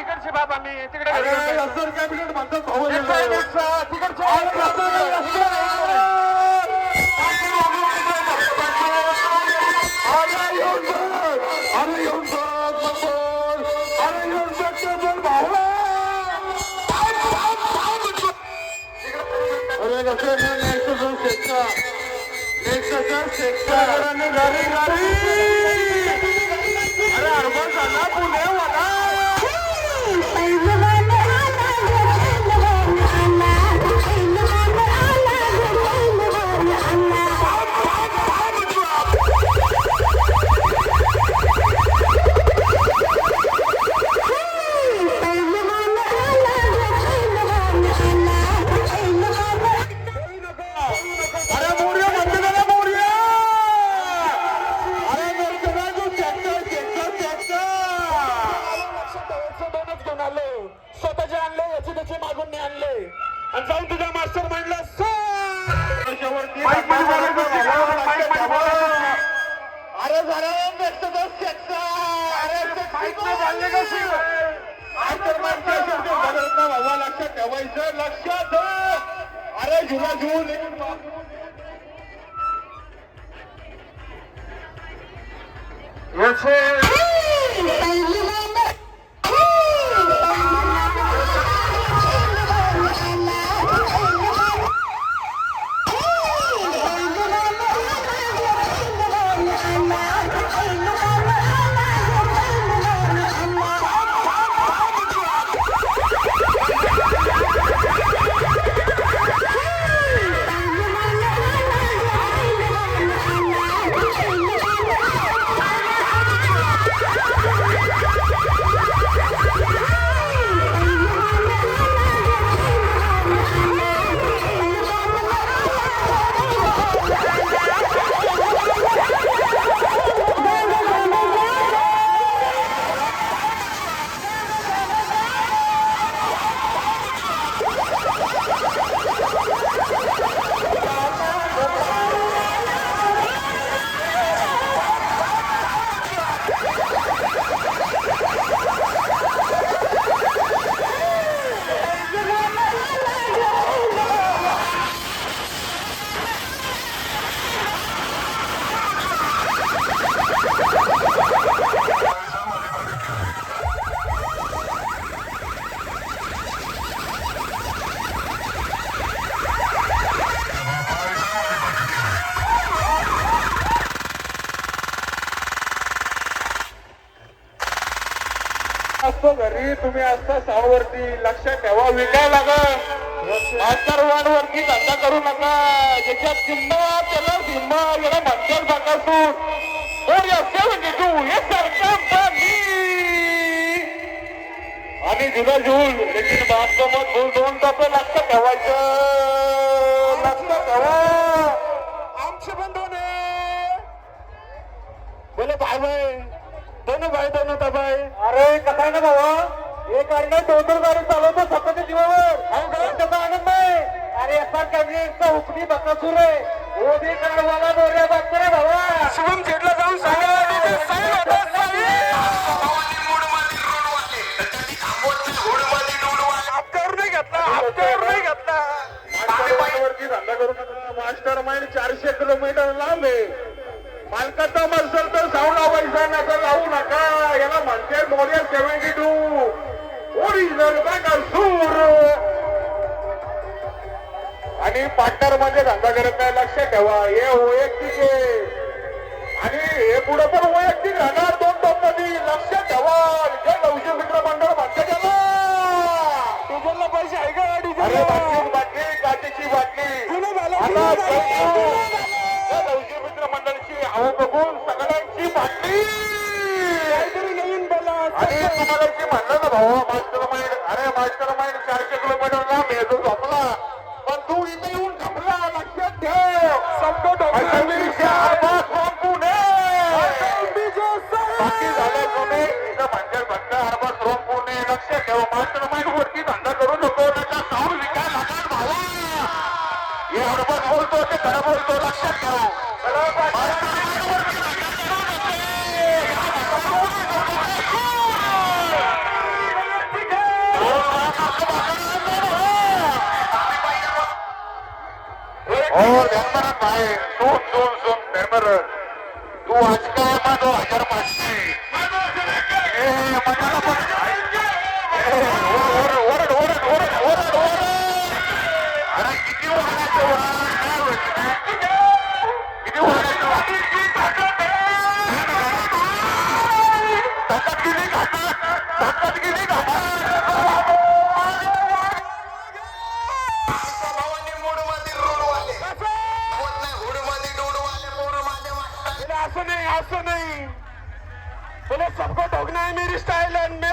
इकडचे बाबा मी तिकडे कॅबिनेट म्हणतात स्वतःचे आणले याचे त्याचे मागून नाही आणले आणि जाऊन तुझ्या मास्टर माइंडला अरे भावा लक्षात ठेवायचं लक्षात अरे जुना घेऊन असतो घरी तुम्ही असता सावरती लक्षात ठेवा विकाय लागल वरती धंदा करू नका ज्याच्यात किंमत त्याला किंमत याला म्हणतात बाकासून कोणी असते म्हणजे तू हे सरकार आणि जुना झूल लेकिन बापसमोर झूल दोन टप्पे लक्षात ठेवायचं लक्षात ठेवा आमचे बंधून बोले भाई भाई दोनों भाई अरे कथा ना भावा एक गाडी दोन गाडी चालवतो स्वतःच्या जीवावर त्याचा आनंद आहे अरे एसआर कॅबिनेटचा हुकमी बकासूर आहे ओबी कार्डवाला दोऱ्या बात रे भावा शुभम शेटला जाऊन सांगा धंदा करू नका मास्टर माइंड 400 किलोमीटर लांब आहे मालकाचा मसल तर साऊंड लावायचा नका लावू नका याला म्हणते मॉडेल 72 ओरिजिनल बकासूर आणि पार्टनर म्हणजे धंदा करत नाही लक्षात ठेवा हे वैयक्तिक आहे आणि हे पुढे पण वैयक्तिक राहणार दोन टप्प्यामध्ये लक्षात ठेवा जे 900 मित्र मंडळ म्हणते त्याला डिझेलला पैसे आहे का अरे बाटली काचेची बाटली मित्र मंडळाची हवा बघून सगळ्यांची बाटली काहीतरी नवीन बोला आणि तुम्हाला जे म्हणलं ना भाऊ मास्टर माइंड अरे मास्टर माइंड 400 किलोमीटर लांब आहे जो झोपला पण तू इथे येऊन झोपला लक्षात ठेव बाकी झालं तुम्ही इथं म्हणतात भट्ट हरबस रोम पुणे लक्षात ठेव मास्टर माइंड वरती धंदा करू नको नका साऊंड विकाय लागणार भावा हडबड बोलतो ते खरं बोलतो लक्षात ठेव और ध्यान भाई सुन सुन सुन मेमर तू आज काय मा 2500 मनाला पण ओरड ओरड ओरड ओरड ओरड अरे किती ओरडायचं किती ओरडायचं ताकद किती ताकद किती असं नहीं बोले सबको ठोकना है मेरी स्टाइल एंड